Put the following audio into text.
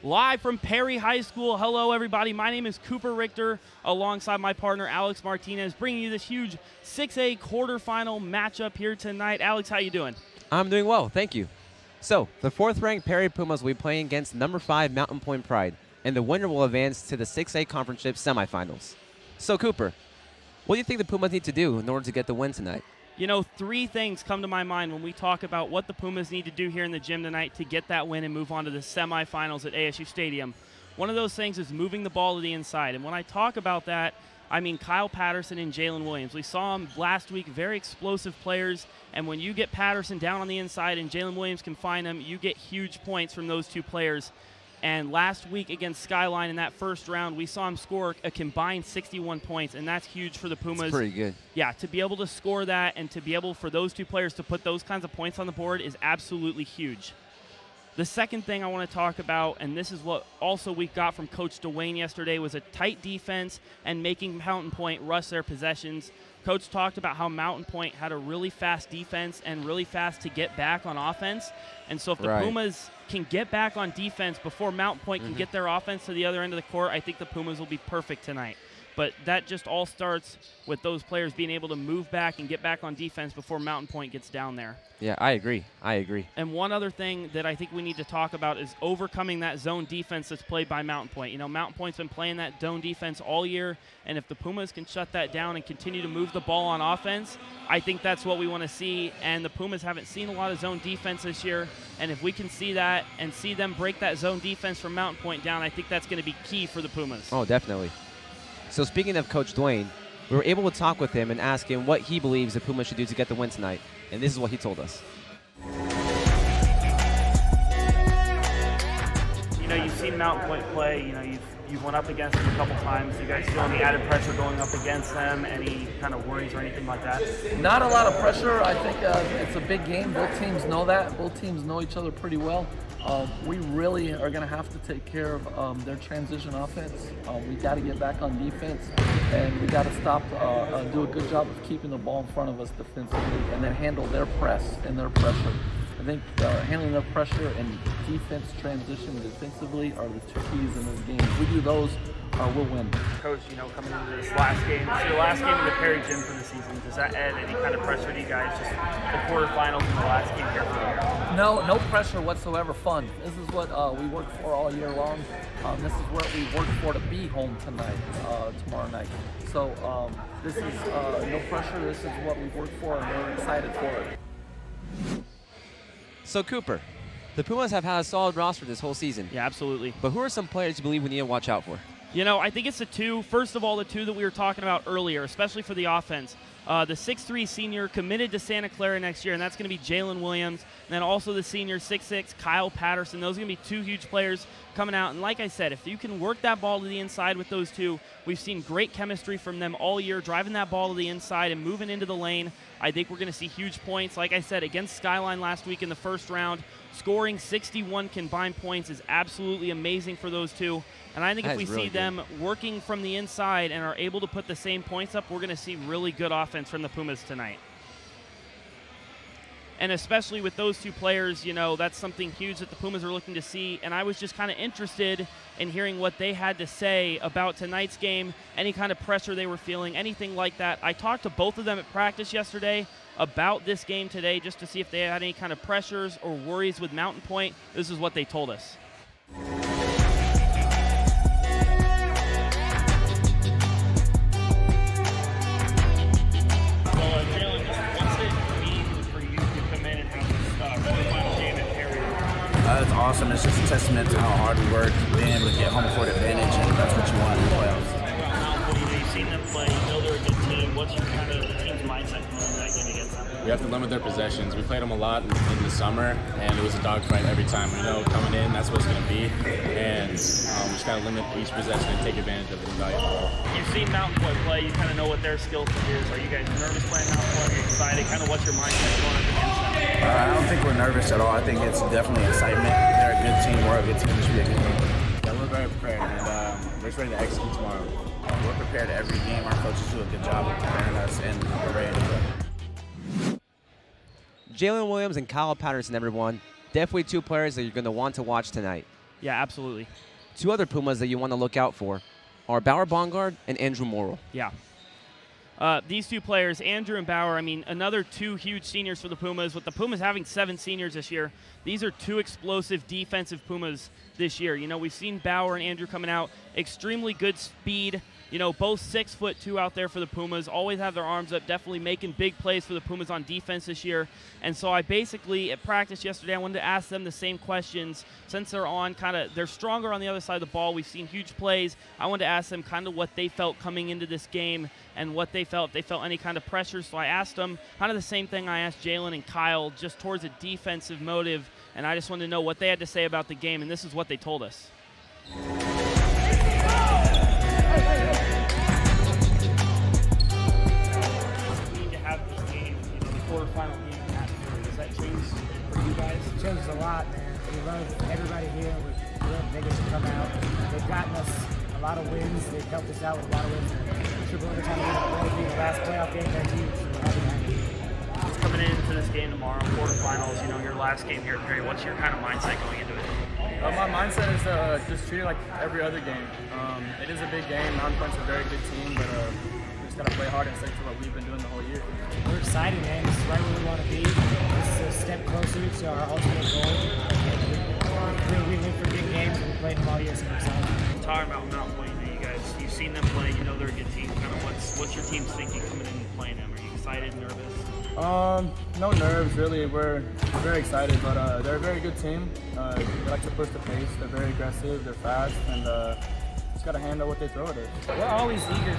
Live from Perry High School. Hello, everybody. My name is Cooper Richter, alongside my partner, Alex Martinez, bringing you this huge 6A quarterfinal matchup here tonight. Alex, how you doing? I'm doing well, thank you. So, the 4th-ranked Perry Pumas will be playing against number 5 Mountain Point Pride, and the winner will advance to the 6A Conference semifinals. So, Cooper, what do you think the Pumas need to do in order to get the win tonight? You know, 3 things come to my mind when we talk about what the Pumas need to do here in the gym tonight to get that win and move on to the semifinals at ASU Stadium. One of those things is moving the ball to the inside. And when I talk about that, I mean Kyle Patterson and Jalen Williams. We saw them last week, very explosive players. And when you get Patterson down on the inside and Jalen Williams can find them, you get huge points from those 2 players. And last week against Skyline in that first round, we saw him score a combined 61 points, and that's huge for the Pumas. That's pretty good. Yeah, to be able to score that and to be able for those 2 players to put those kinds of points on the board is absolutely huge. The second thing I want to talk about, and this is what also we got from Coach Dwayne yesterday, was a tight defense and making Mountain Point rush their possessions. Coach talked about how Mountain Point had a really fast defense and really fast to get back on offense. And so if the Pumas can get back on defense before Mountain Point can get their offense to the other end of the court, I think the Pumas will be perfect tonight. But that just all starts with those players being able to move back and get back on defense before Mountain Point gets down there. Yeah, I agree. I agree. And one other thing that I think we need to talk about is overcoming that zone defense that's played by Mountain Point. You know, Mountain Point's been playing that zone defense all year, and if the Pumas can shut that down and continue to move the ball on offense, I think that's what we want to see. And the Pumas haven't seen a lot of zone defense this year, and if we can see that and see them break that zone defense from Mountain Point down, I think that's going to be key for the Pumas. Oh, definitely. So speaking of Coach Dwayne, we were able to talk with him and ask him what he believes the Pumas should do to get the win tonight. And this is what he told us. You know, you've seen Mountain Point play. You know, you've went up against them a couple times. You guys feeling the added pressure going up against them? Any kind of worries or anything like that? Not a lot of pressure. I think it's a big game. Both teams know that. Both teams know each other pretty well. We really are going to have to take care of their transition offense. We got to get back on defense, and we got to stop, do a good job of keeping the ball in front of us defensively, and then handle their press and their pressure. I think handling their pressure and defense transition defensively are the 2 keys in this game. If we do those, we'll win. Coach, you know, coming into this last game, it's your last game in the Perry gym for the season. Does that add any kind of pressure to you guys? Just the quarterfinals and the last game here for the year. No pressure whatsoever. Fun. This is what we work for all year long. This is what we work for to be home tonight, tomorrow night. So this is no pressure. This is what we've worked for, and we're excited for it. So, Cooper, the Pumas have had a solid roster this whole season. Yeah, absolutely. But who are some players you believe we need to watch out for? You know, I think it's the 2. First of all, the 2 that we were talking about earlier, especially for the offense. The 6'3" senior committed to Santa Clara next year, and that's going to be Jalen Williams. And then also the senior 6'6", Kyle Patterson. Those are going to be 2 huge players coming out. And like I said, if you can work that ball to the inside with those 2, we've seen great chemistry from them all year, driving that ball to the inside and moving into the lane. I think we're going to see huge points. Like I said, against Skyline last week in the first round, scoring 61 combined points is absolutely amazing for those 2. And I think if we see them working from the inside and are able to put the same points up, we're going to see really good offense from the Pumas tonight. And especially with those 2 players, you know, that's something huge that the Pumas are looking to see. And I was just kind of interested in hearing what they had to say about tonight's game, any kind of pressure they were feeling, anything like that. I talked to both of them at practice yesterday about this game today just to see if they had any kind of pressures or worries with Mountain Point. This is what they told us. It's awesome. It's just a testament to how hard we work, being able to get home court advantage, and that's what you want in the playoffs. You've seen them play. You know they're a good team. What's your kind of team's mindset coming into that game against them? We have to limit their possessions. We played them a lot in the summer, and it was a dogfight every time. We know coming in, that's what it's going to be, and we just got to limit each possession and take advantage of it and value the ball. You've seen Mountain Point play. You kind of know what their skill set is. Are you guys nervous playing Mountain Point? Are you excited? Kind of what's your mindset going up against them? I don't think we're nervous at all. I think it's definitely excitement. They're a good team. We're a good team. This should be a good game. Yeah, we're very prepared, and we're just ready to execute tomorrow. We're prepared every game. Our coaches do a good job of preparing us, and we're ready to play. Jalen Williams and Kyle Patterson, everyone. Definitely 2 players that you're going to want to watch tonight. Yeah, absolutely. Two other Pumas that you want to look out for are Bauer Bongard and Andrew Morrill. Yeah. These two players, Andrew and Bauer, I mean, another two huge seniors for the Pumas. With the Pumas having 7 seniors this year, these are 2 explosive defensive Pumas this year. You know, we've seen Bauer and Andrew coming out, extremely good speed. You know, both 6'2" out there for the Pumas, always have their arms up, definitely making big plays for the Pumas on defense this year. And so I basically, at practice yesterday, I wanted to ask them the same questions. Since they're on they're stronger on the other side of the ball, we've seen huge plays. I wanted to ask them kind of what they felt coming into this game and what they felt, if they felt any kind of pressure. So I asked them kind of the same thing I asked Jalen and Kyle, just towards a defensive motive. And I just wanted to know what they had to say about the game, and this is what they told us. Quarterfinal game at Perry. Does that change for you guys? It changes a lot, man. We love everybody here. We're real niggas to come out. They've gotten us a lot of wins. They've helped us out with a lot of wins. Triple overtime will be the last playoff game. They're huge. So we're happy. Just coming into this game tomorrow, quarterfinals, you know, your last game here at Perry. What's your kind of mindset going into it? My mindset is to just treat it like every other game. It is a big game. Mountain Point's a very good team, but we just got to play hard and stick to what we've been doing the whole year. We're excited, man. This is right where we want to be. This is a step closer to our ultimate goal. We live for big games, and we played them all year, so we're excited. Talking about Mountain Point, you've seen them play, you know they're a good team. Kind of what's your team thinking coming in and playing them? Are you excited, nervous? No nerves, really. We're very excited, but they're a very good team. They like to push the pace. They're very aggressive, they're fast, and just got to handle what they throw at us. We're always eager